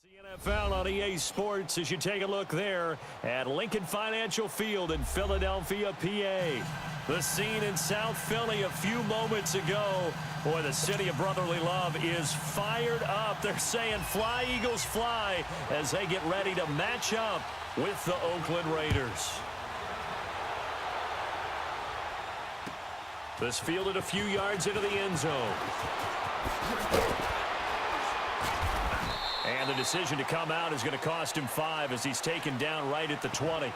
NFL on EA Sports as you take a look there at Lincoln Financial Field in Philadelphia, PA. The scene in South Philly a few moments ago. Boy, the city of brotherly love is fired up. They're saying fly, Eagles, fly as they get ready to match up with the Oakland Raiders. This fielded a few yards into the end zone. And the decision to come out is going to cost him 5 as he's taken down right at the 20.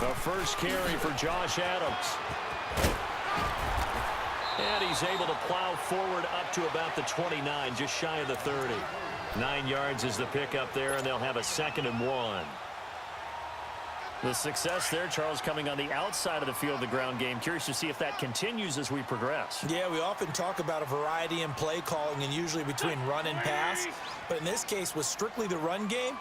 The first carry for Josh Adams. And he's able to plow forward up to about the 29, just shy of the 30. 9 yards is the pickup there, and they'll have a 2nd and 1. The success there, Charles, coming on the outside of the field, the ground game. Curious to see if that continues as we progress. Yeah, we often talk about a variety in play calling and usually between run and pass. But in this case, with strictly the run game,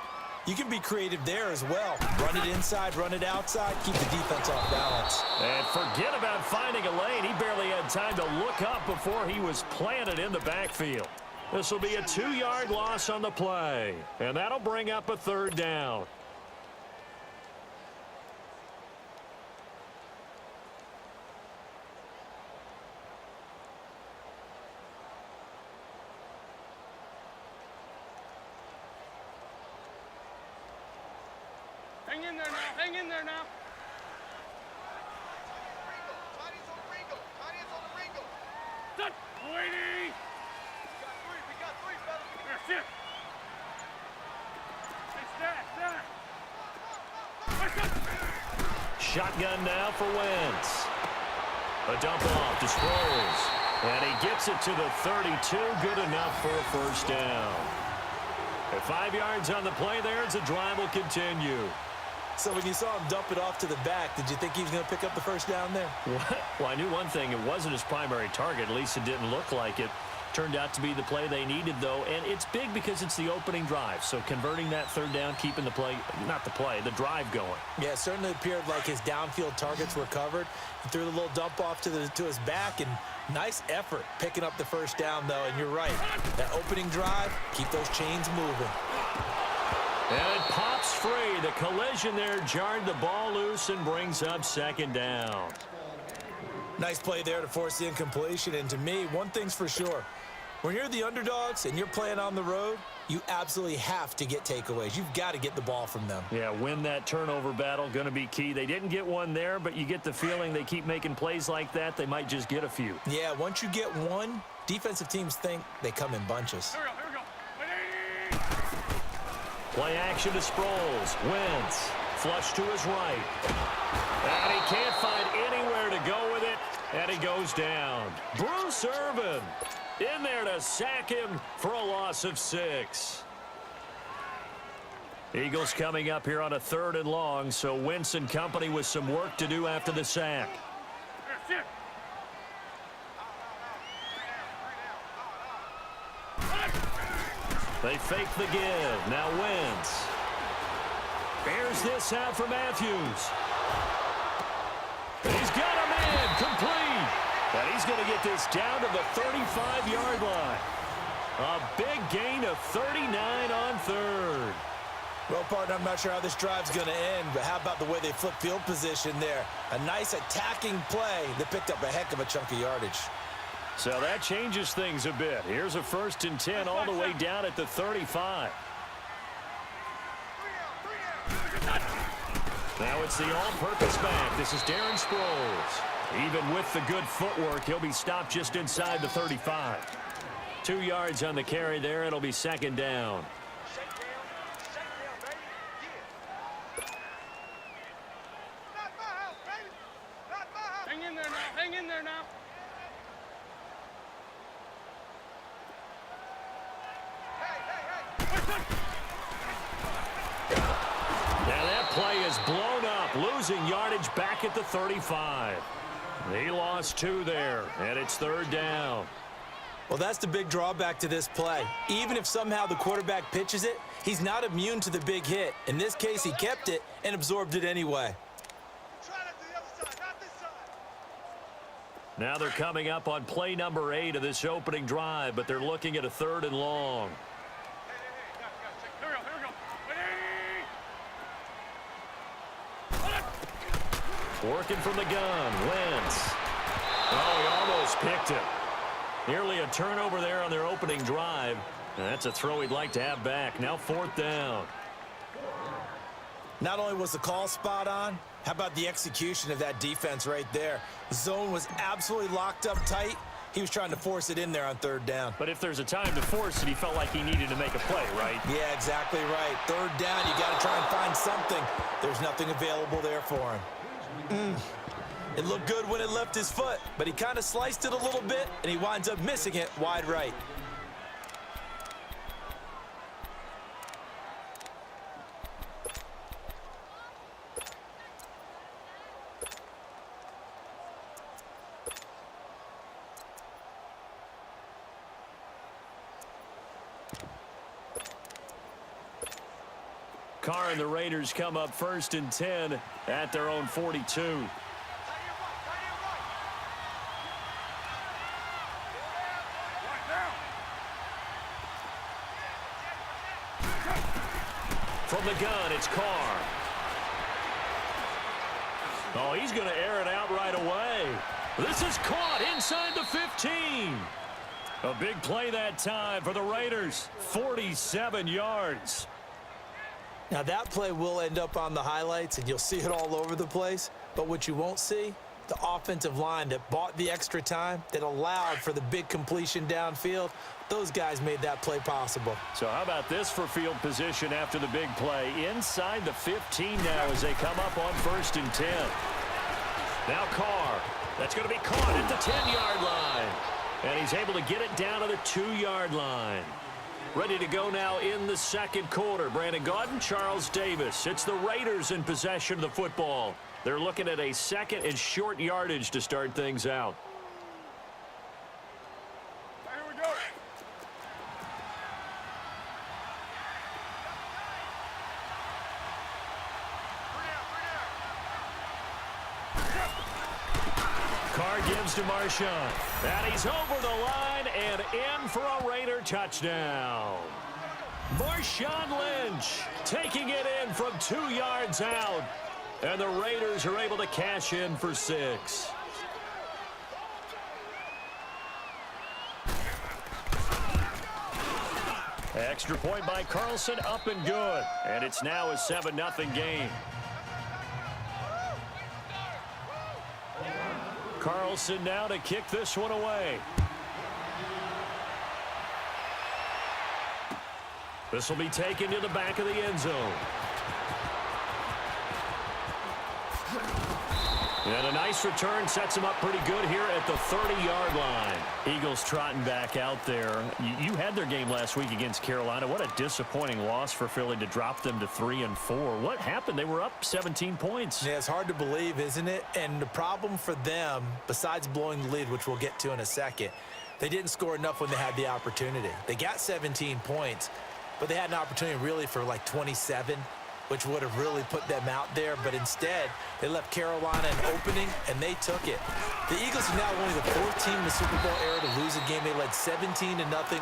you can be creative there as well. Run it inside, run it outside, keep the defense off balance. And forget about finding a lane. He barely had time to look up before he was planted in the backfield. This will be a 2-yard loss on the play. And that'll bring up a 3rd down. Hang in there now. Hang in there now. Set. Lady. We got three, fellas. That's it. Hey, stack. Shotgun now for Wentz. A dump off to Sproles. And he gets it to the 32. Good enough for a 1st down. At 5 yards on the play there, the drive will continue. So when you saw him dump it off to the back, did you think he was going to pick up the 1st down there? Well, I knew one thing. It wasn't his primary target. At least it didn't look like it. Turned out to be the play they needed, though. And it's big because it's the opening drive. So converting that 3rd down, keeping the play, not the play, the drive going. Yeah, it certainly appeared like his downfield targets were covered. He threw the little dump off to his back, and nice effort picking up the 1st down, though. And you're right. That opening drive, keep those chains moving. And it pops free. The collision there jarred the ball loose and brings up 2nd down. Nice play there to force the incompletion. And to me, one thing's for sure. When you're the underdogs and you're playing on the road, you absolutely have to get takeaways. You've got to get the ball from them. Yeah, win that turnover battle, going to be key. They didn't get one there, but you get the feeling they keep making plays like that, they might just get a few. Yeah, once you get one, defensive teams think they come in bunches. Here we go. Play action to Sproles. Wentz. Flush to his right. And he can't find anywhere to go with it. And he goes down. Bruce Irvin in there to sack him for a loss of 6. Eagles coming up here on a 3rd and long. So Wentz and company with some work to do after the sack. That's it. They fake the give. Now Wentz. Bears this out for Matthews. And he's got a man complete. And he's going to get this down to the 35-yard line. A big gain of 39 on 3rd. Well, partner, I'm not sure how this drive's going to end, but how about the way they flip field position there? A nice attacking play that picked up a heck of a chunk of yardage. So that changes things a bit. Here's a 1st and 10 all the way down at the 35. Now it's the all-purpose back. This is Darren Sproles. Even with the good footwork, he'll be stopped just inside the 35. 2 yards on the carry there. It'll be 2nd down. Hang in there now. Hang in there now. Now that play is blown up, losing yardage back at the 35. He lost 2 there, and it's 3rd down. Well, that's the big drawback to this play. Even if somehow the quarterback pitches it, he's not immune to the big hit. In this case, he kept it and absorbed it anyway. Try that to the other side, not this side. Now they're coming up on play number 8 of this opening drive, but they're looking at a 3rd and long. Hey, guys, here we go. Ready? Working from the gun, Wentz. Oh, he almost picked it. Nearly a turnover there on their opening drive. And that's a throw he'd like to have back. Now 4th down. Not only was the call spot on, how about the execution of that defense right there? The zone was absolutely locked up tight. He was trying to force it in there on 3rd down. But if there's a time to force it, he felt like he needed to make a play, right? Yeah, exactly right. 3rd down, you got to try and find something. There's nothing available there for him. It looked good when it left his foot, but he kind of sliced it a little bit, and he winds up missing it wide right. Carr and the Raiders come up 1st and 10 at their own 42. From the gun, it's Carr. Oh, he's going to air it out right away. This is caught inside the 15. A big play that time for the Raiders. 47 yards. Now, that play will end up on the highlights, and you'll see it all over the place. But what you won't see, the offensive line that bought the extra time, that allowed for the big completion downfield, those guys made that play possible. So how about this for field position after the big play? Inside the 15 now as they come up on 1st and 10. Now Carr. That's going to be caught at the 10-yard line. And he's able to get it down to the 2-yard line. Ready to go now in the 2nd quarter. Brandon Gaudin, Charles Davis. It's the Raiders in possession of the football. They're looking at a 2nd and short yardage to start things out. Here we go. Carr gives to Marshawn. And he's over the line and in for a Raider touchdown. Marshawn Lynch taking it in from 2 yards out. And the Raiders are able to cash in for 6. Extra point by Carlson, up and good. And it's now a 7-0 game. Carlson now to kick this one away. This will be taken to the back of the end zone. And a nice return sets him up pretty good here at the 30-yard line. Eagles trotting back out there. You had their game last week against Carolina. What a disappointing loss for Philly to drop them to 3-4. What happened? They were up 17 points. Yeah, it's hard to believe, isn't it? And the problem for them, besides blowing the lead, which we'll get to in a second, they didn't score enough when they had the opportunity. They got 17 points, but they had an opportunity really for like 27, which would have really put them out there. But instead, they left Carolina an opening, and they took it. The Eagles are now only the 4th team in the Super Bowl era to lose a game. They led 17-0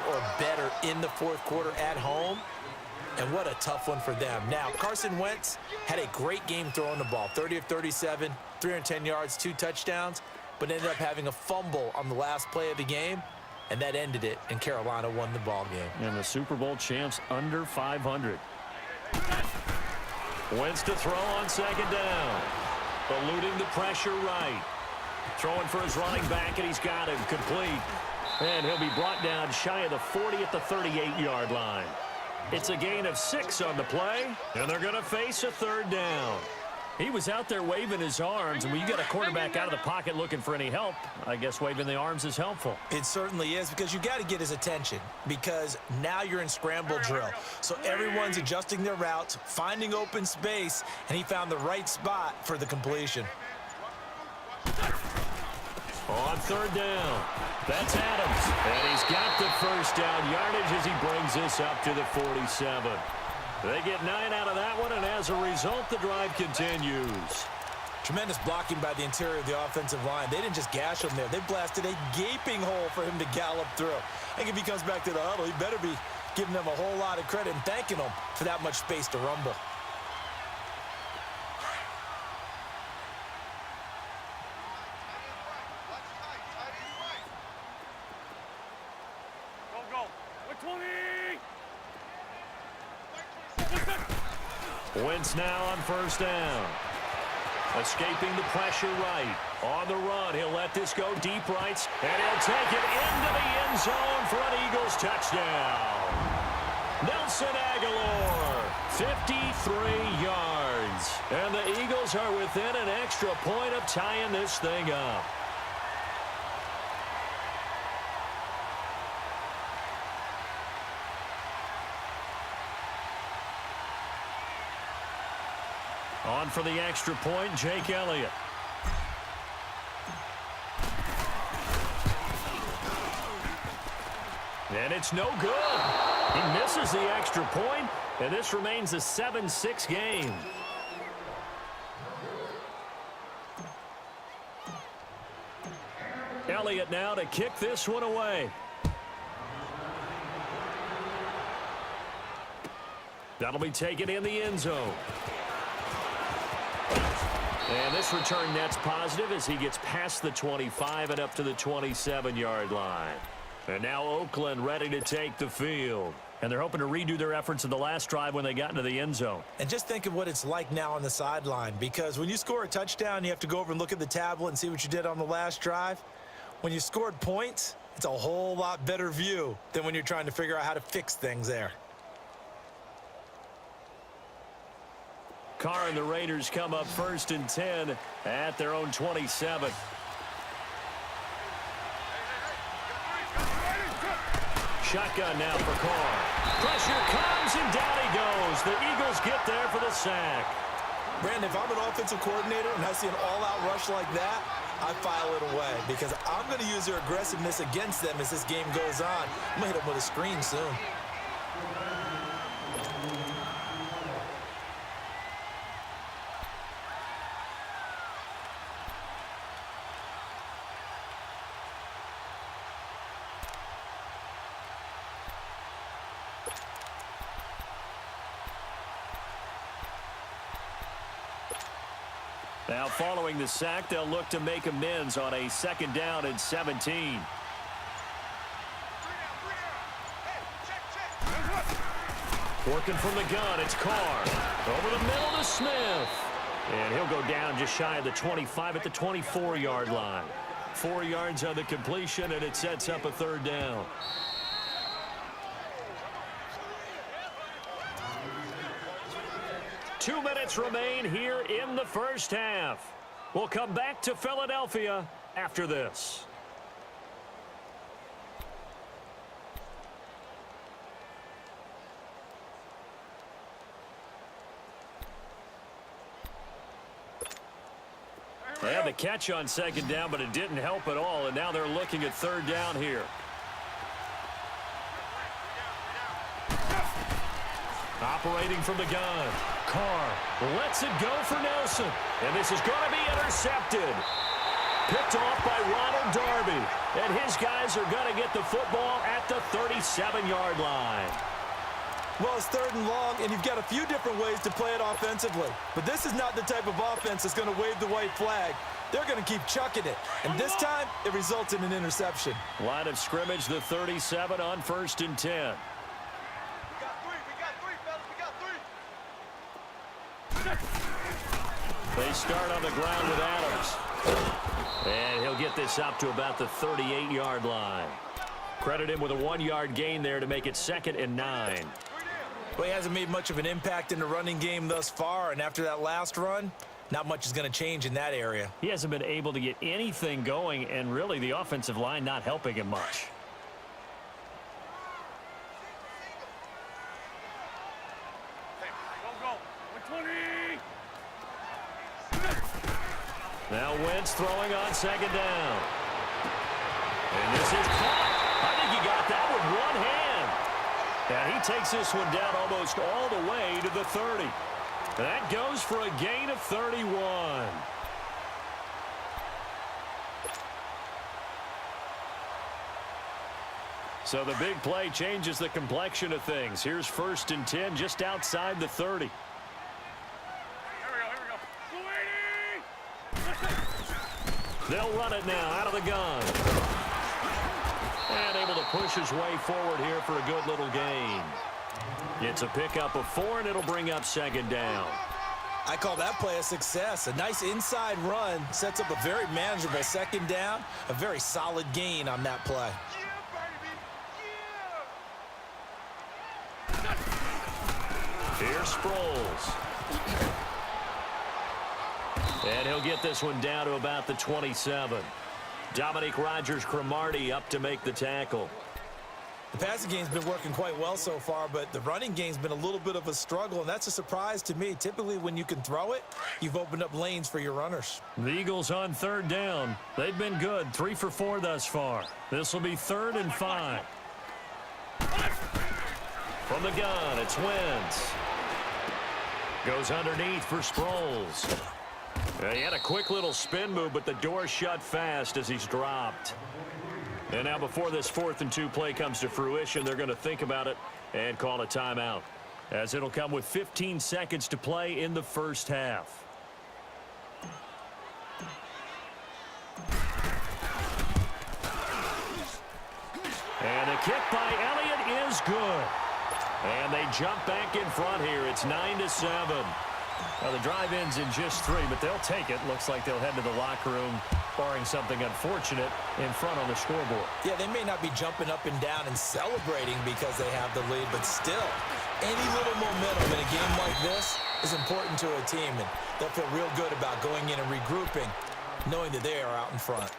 or better in the 4th quarter at home. And what a tough one for them. Now, Carson Wentz had a great game throwing the ball. 30 of 37, 310 yards, 2 touchdowns, but ended up having a fumble on the last play of the game. And that ended it, and Carolina won the ball game. And the Super Bowl champs under 500. Wentz to throw on 2nd down. Eluding the pressure right. Throwing for his running back, and he's got him complete. And he'll be brought down shy of the 40 at the 38-yard line. It's a gain of 6 on the play, and they're going to face a 3rd down. He was out there waving his arms, and when you got a quarterback out of the pocket looking for any help, I guess waving the arms is helpful. It certainly is, because you got to get his attention, because now you're in scramble drill. So everyone's adjusting their routes, finding open space, and he found the right spot for the completion. On third down, that's Adams. And he's got the first down yardage as he brings this up to the 47. They get 9 out of that one, and as a result, the drive continues. Tremendous blocking by the interior of the offensive line. They didn't just gash him there. They blasted a gaping hole for him to gallop through. I think if he comes back to the huddle, he better be giving them a whole lot of credit and thanking them for that much space to rumble. Go. 20. Wentz now on first down. Escaping the pressure right. On the run, he'll let this go deep rights, and he'll take it into the end zone for an Eagles touchdown. Nelson Aguilar, 53 yards. And the Eagles are within an extra point of tying this thing up. On for the extra point, Jake Elliott. And it's no good. He misses the extra point, and this remains a 7-6 game. Elliott now to kick this one away. That'll be taken in the end zone. And this return net's positive as he gets past the 25 and up to the 27-yard line. And now Oakland ready to take the field. And they're hoping to redo their efforts in the last drive when they got into the end zone. And just think of what it's like now on the sideline, because when you score a touchdown, you have to go over and look at the tablet and see what you did on the last drive. When you scored points, it's a whole lot better view than when you're trying to figure out how to fix things there. Carr and the Raiders come up 1st and 10 at their own 27. Shotgun now for Carr. Pressure comes, and down he goes. The Eagles get there for the sack. Brandon, if I'm an offensive coordinator and I see an all-out rush like that, I file it away, because I'm going to use their aggressiveness against them as this game goes on. I'm going to hit them with a screen soon. Now following the sack, they'll look to make amends on a 2nd down and 17. Working from the gun, it's Carr. Over the middle to Smith. And he'll go down just shy of the 25 at the 24-yard line. 4 yards on the completion, and it sets up a 3rd down. Two minutes remain here in the first half. We'll come back to Philadelphia after this. They had the catch on 2nd down, but it didn't help at all, and now they're looking at 3rd down here. Operating from the gun. Carr lets it go for Nelson. And this is going to be intercepted. Picked off by Ronald Darby. And his guys are going to get the football at the 37-yard line. Well, it's 3rd and long, and you've got a few different ways to play it offensively. But this is not the type of offense that's going to wave the white flag. They're going to keep chucking it. And this time, it results in an interception. Line of scrimmage, the 37 on 1st and 10. They start on the ground with Adams. And he'll get this up to about the 38-yard line. Credit him with a 1-yard gain there to make it 2nd and 9. Well, he hasn't made much of an impact in the running game thus far, and after that last run, Not much is going to change in that area. He hasn't been able to get anything going, and really the offensive line not helping him much. Go. 120. Now Wentz throwing on second down. And this is caught. I think he got that with one hand. And he takes this one down almost all the way to the 30. That goes for a gain of 31. So the big play changes the complexion of things. Here's 1st and 10 just outside the 30. Here we go. 280. They'll run it now out of the gun. And able to push his way forward here for a good little gain. It's a pickup of 4, and it'll bring up second down. I call that play a success. A nice inside run sets up a very manageable second down. A very solid gain on that play. Here's Sproles. And he'll get this one down to about the 27. Dominique Rodgers-Cromartie up to make the tackle. The passing game's been working quite well so far, but the running game's been a little bit of a struggle, and that's a surprise to me. Typically, when you can throw it, you've opened up lanes for your runners. The Eagles on 3rd down. They've been good, 3 for 4 thus far. This will be 3rd and 5. From the gun, it's Wentz. Goes underneath for Sproles. He had a quick little spin move, but the door shut fast as he's dropped. And now before this 4th and 2 play comes to fruition, they're going to think about it and call a timeout, as it'll come with 15 seconds to play in the first half. And the kick by Elliott is good. And they jump back in front here. It's 9-7. Well, the drive ends in just 3, but they'll take it. Looks like they'll head to the locker room, barring something unfortunate, in front on the scoreboard. Yeah, they may not be jumping up and down and celebrating because they have the lead, but still, any little momentum in a game like this is important to a team, and they'll feel real good about going in and regrouping, knowing that they are out in front.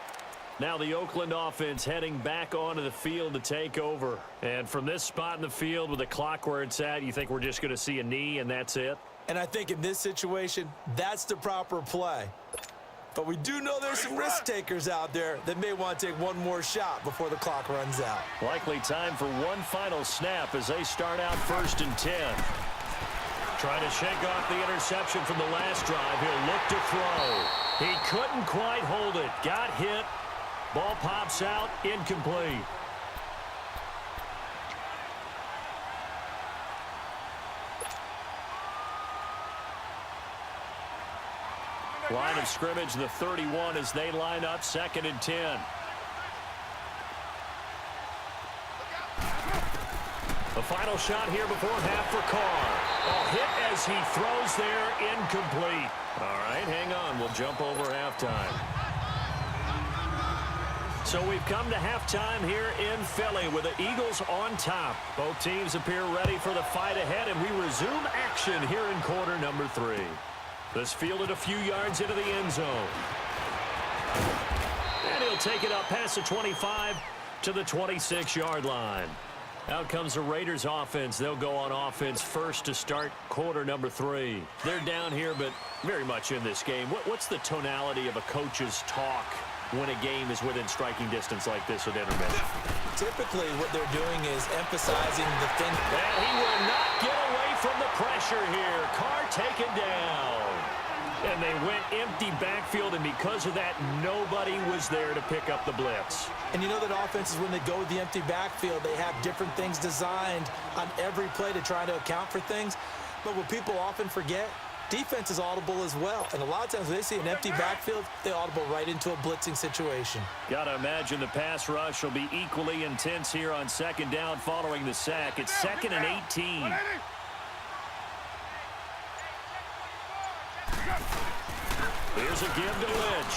Now the Oakland offense heading back onto the field to take over. And from this spot in the field with the clock where it's at, you think we're just going to see a knee and that's it? And I think in this situation, that's the proper play. But we do know there's some risk takers out there that may want to take one more shot before the clock runs out. Likely time for one final snap as they start out 1st and 10. Trying to shake off the interception from the last drive. He'll look to throw. He couldn't quite hold it. Got hit. Ball pops out, incomplete. Line of scrimmage, the 31 as they line up 2nd and 10. The final shot here before half for Carr. A hit as he throws there, incomplete. All right, hang on. We'll jump over halftime. So we've come to halftime here in Philly with the Eagles on top. Both teams appear ready for the fight ahead, and we resume action here in quarter number 3. This fielded a few yards into the end zone. And he'll take it up past the 25 to the 26-yard line. Out comes the Raiders offense. They'll go on offense first to start quarter number 3. They're down here, but very much in this game. What's the tonality of a coach's talk when a game is within striking distance like this at intermission? Typically, what they're doing is emphasizing the thing. And he will not get away from the pressure here. Carr taken down. And they went empty backfield, and because of that, nobody was there to pick up the blitz. And you know that offenses, when they go with the empty backfield, they have different things designed on every play to try to account for things. But what people often forget, defense is audible as well. And a lot of times when they see an empty backfield, they audible right into a blitzing situation. Got to imagine the pass rush will be equally intense here on 2nd down following the sack. It's 2nd and 18. Here's a give to Lynch.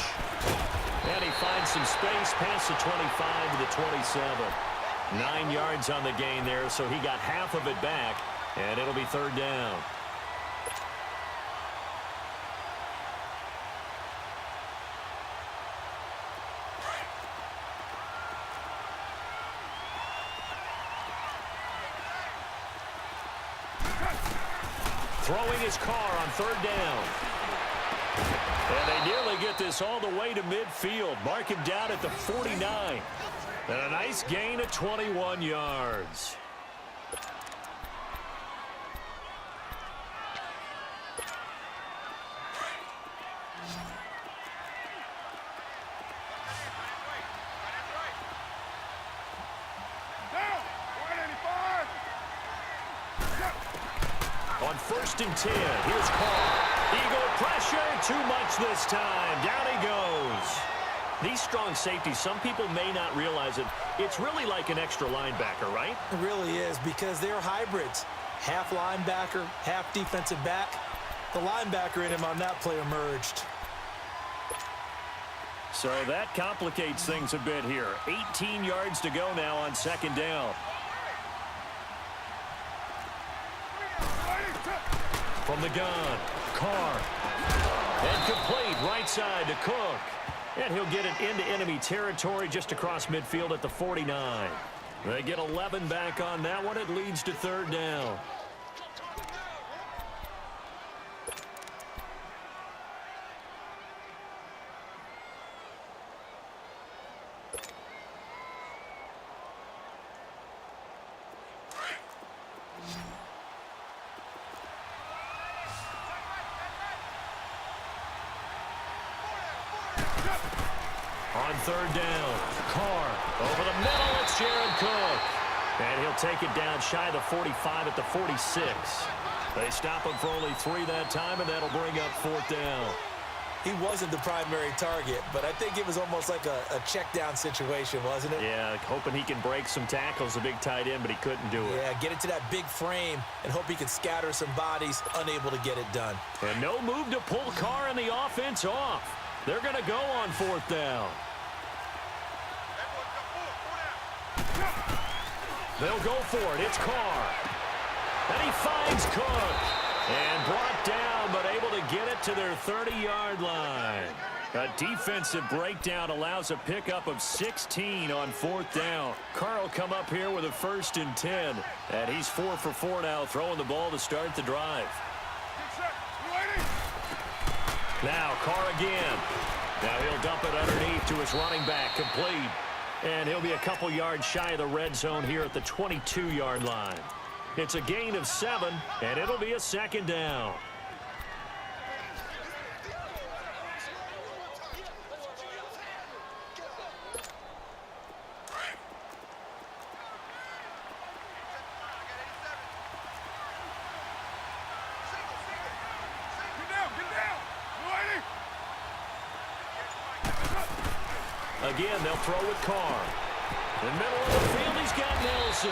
And he finds some space past the 25 to the 27. 9 yards on the gain there, so he got half of it back, and it'll be 3rd down. throwing his car on third down. And they nearly get this all the way to midfield. Mark him down at the 49. And a nice gain of 21 yards. On 1st and 10, here's Carr. Eagle pressure, too much this time. Down he goes. These strong safeties, some people may not realize it. It's really like an extra linebacker, right? It really is, because they're hybrids. Half linebacker, half defensive back. The linebacker in him on that play emerged. So that complicates things a bit here. 18 yards to go now on 2nd down. From the gun, Carr. And complete right side to Cook. And he'll get it into enemy territory just across midfield at the 49. They get 11 back on that one. It leads to 3rd down. On 3rd down, Carr over the middle. It's Jared Cook. And he'll take it down shy of the 45 at the 46. They stop him for only 3 that time, and that'll bring up 4th down. He wasn't the primary target, but I think it was almost like a check down situation, wasn't it? Yeah, hoping he can break some tackles, a big tight end, but he couldn't do it. Yeah, get it to that big frame and hope he can scatter some bodies, unable to get it done. And no move to pull Carr and the offense off. They're going to go on 4th down. They'll go for it. It's Carr. And he finds Cook. And brought down, but able to get it to their 30-yard line. A defensive breakdown allows a pickup of 16 on 4th down. Carr will come up here with a 1st and 10. And he's 4 for 4 now, throwing the ball to start the drive. Now Carr again. Now he'll dump it underneath to his running back, complete. And he'll be a couple yards shy of the red zone here at the 22-yard line. It's a gain of 7, and it'll be a 2nd down. Again, they'll throw with Carr. In the middle of the field, he's got Nelson.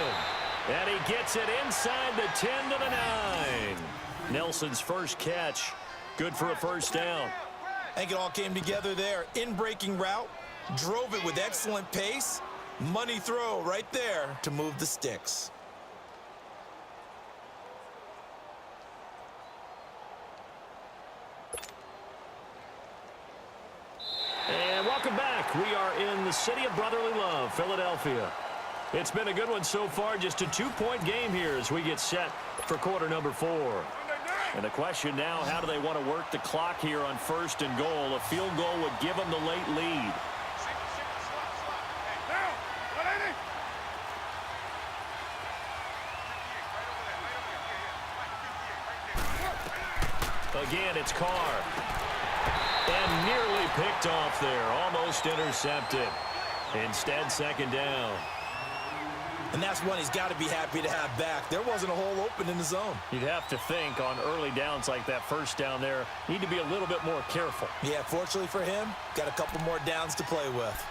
And he gets it inside the 10 to the 9. Nelson's first catch. Good for a 1st down. I think it all came together there. In-breaking route. Drove it with excellent pace. Money throw right there to move the sticks. And welcome back. We are in the city of brotherly love, Philadelphia. It's been a good one so far. Just a 2-point game here as we get set for quarter number 4. And the question now, how do they want to work the clock here on 1st and goal? A field goal would give them the late lead. Again, it's Carr. And nearly picked off there. Almost intercepted. Instead, 2nd down. And that's one he's got to be happy to have back. There wasn't a hole open in the zone. You'd have to think on early downs like that 1st down there, need to be a little bit more careful. Yeah, fortunately for him, got a couple more downs to play with.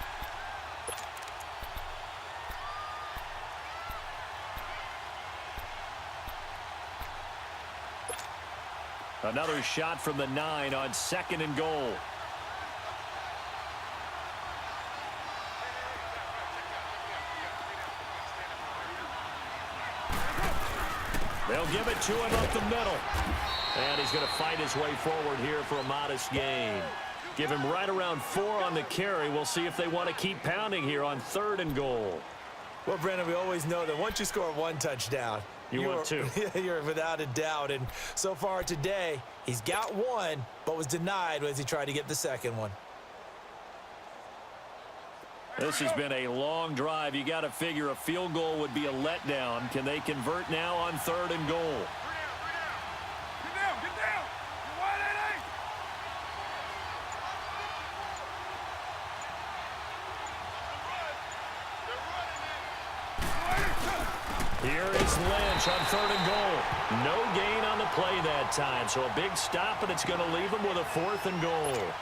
Another shot from the 9 on 2nd and goal. They'll give it to him up the middle. And he's going to fight his way forward here for a modest gain. Give him right around 4 on the carry. We'll see if they want to keep pounding here on 3rd and goal. Well, Brandon, we always know that once you score 1 touchdown, You want two. You're without a doubt. And so far today, he's got one, but was denied as he tried to get the second one. This has been a long drive. You got to figure a field goal would be a letdown. Can they convert now on 3rd and goal? Get down! Get down! You're wide, ain't Here is Lynch on 3rd and goal. No gain on the play that time, so a big stop, and it's going to leave them with a 4th and goal.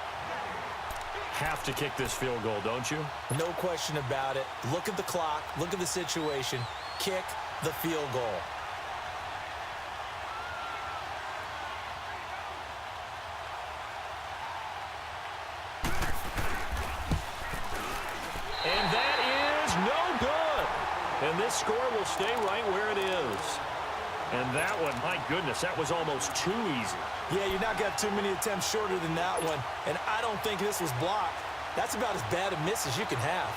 Have to kick this field goal, don't you? No question about it. Look at the clock. Look at the situation. Kick the field goal. And that is no good. And this score will stay right where it is. And that one, my goodness, that was almost too easy. Yeah, you're not going to have too many attempts shorter than that one. And I don't think this was blocked. That's about as bad a miss as you can have.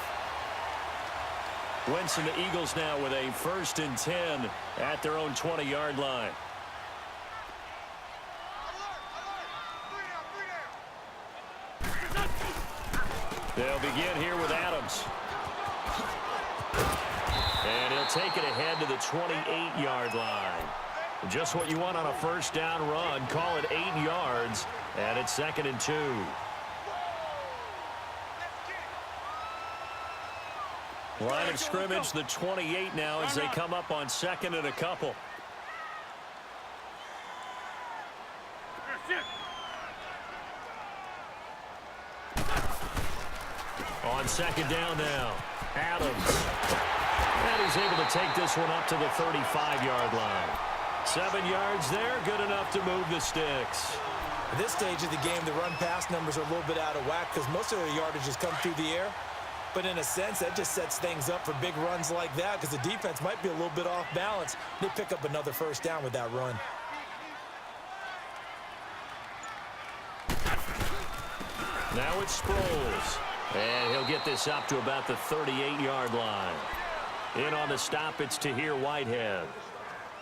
Wentz and the Eagles now with a 1st and 10 at their own 20-yard line. They'll begin here with Adams. And he'll take it ahead to the 28-yard line. Just what you want on a 1st down run. Call it 8 yards, and it's 2nd and 2. Line of scrimmage, the 28 now as they come up on 2nd and a couple. On 2nd down now, Adams. And he's able to take this one up to the 35-yard line. 7 yards there, good enough to move the sticks. At this stage of the game, the run-pass numbers are a little bit out of whack because most of their yardage has come through the air. But in a sense, that just sets things up for big runs like that because the defense might be a little bit off balance. They pick up another 1st down with that run. Now it's Sproles. And he'll get this up to about the 38-yard line. In on the stop, it's Tahir Whitehead.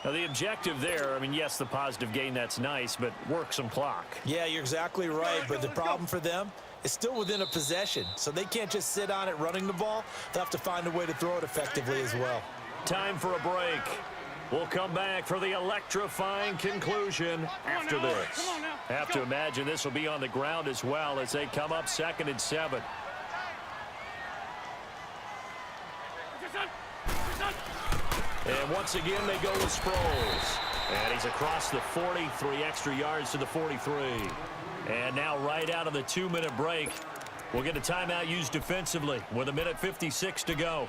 Now, the objective there, I mean, yes, the positive gain, that's nice, but work some clock. Yeah, you're exactly right, but the problem for them is still within a possession, so they can't just sit on it running the ball. They'll have to find a way to throw it effectively as well. Time for a break. We'll come back for the electrifying conclusion after this. Have to imagine this will be on the ground as well as they come up 2nd and 7. And once again, they go with Sproles. And he's across the 40, 3 extra yards to the 43. And now right out of the 2-minute break, we'll get a timeout used defensively with 1:56 to go.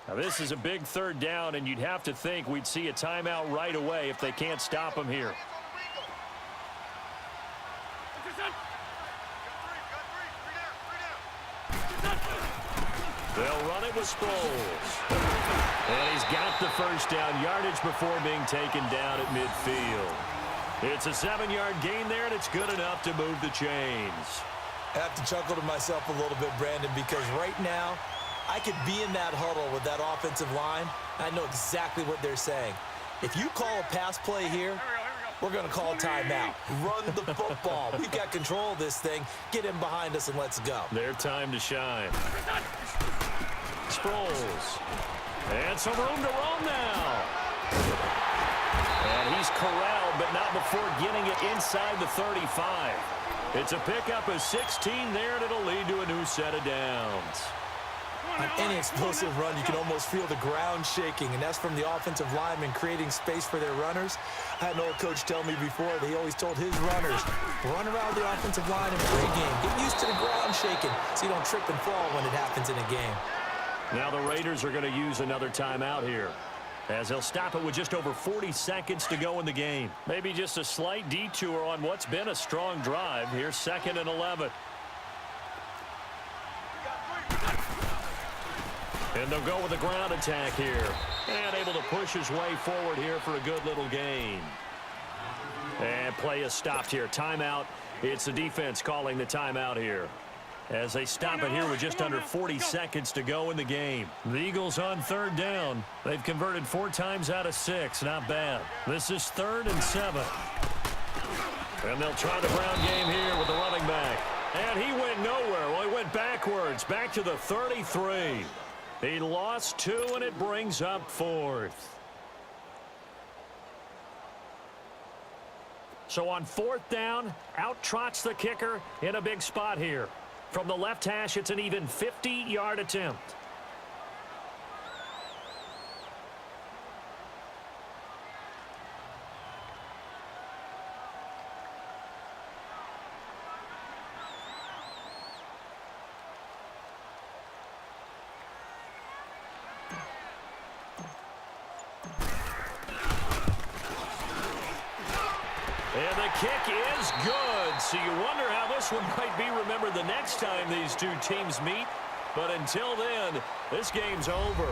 Now, this is a big 3rd down, and you'd have to think we'd see a timeout right away if they can't stop him here. They'll run it with Sproles. And he's got the 1st down yardage before being taken down at midfield. It's a 7-yard gain there, and it's good enough to move the chains. I have to chuckle to myself a little bit, Brandon, because right now, I could be in that huddle with that offensive line. I know exactly what they're saying. If you call a pass play here, we're going to call a timeout. Run the football. We've got control of this thing. Get him behind us and let's go. Their time to shine. Sproles. And some room to roam now. And he's corralled, but not before getting it inside the 35. It's a pickup of 16 there, and it'll lead to a new set of downs. On any explosive run, you can almost feel the ground shaking, and that's from the offensive linemen creating space for their runners. I had an old coach tell me before that he always told his runners, run around the offensive line in pregame. Get used to the ground shaking so you don't trip and fall when it happens in a game. Now the Raiders are going to use another timeout here. as they'll stop it with just over 40 seconds to go in the game. Maybe just a slight detour on what's been a strong drive. Here's 2nd and 11. And they'll go with a ground attack here. And able to push his way forward here for a good little gain. And play is stopped here. Timeout. It's the defense calling the timeout here, as they stop it here with just under 40 seconds to go in the game. The Eagles on 3rd down. They've converted 4 times out of 6. Not bad. This is 3rd and 7. And they'll try the ground game here with the running back. And he went nowhere. Well, he went backwards, back to the 33. He lost 2, and it brings up 4th. So on 4th down, out trots the kicker in a big spot here. From the left hash, it's an even 50-yard attempt. And the kick is good. So you wonder how this one might be remembered the next time these two teams meet. But until then, this game's over.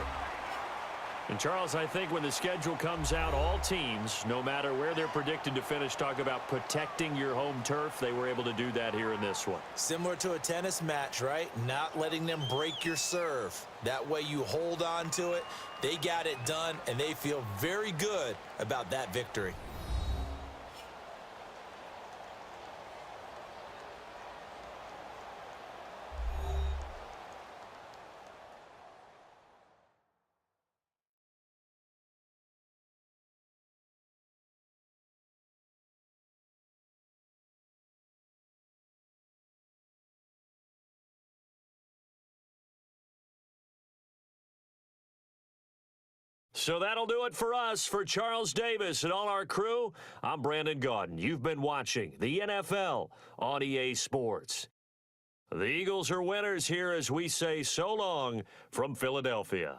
And, Charles, I think when the schedule comes out, all teams, no matter where they're predicted to finish, talk about protecting your home turf. They were able to do that here in this one. Similar to a tennis match, right? Not letting them break your serve. That way you hold on to it. They got it done, and they feel very good about that victory. So that'll do it for us. For Charles Davis and all our crew, I'm Brandon Gaudin. You've been watching the NFL on EA Sports. The Eagles are winners here as we say so long from Philadelphia.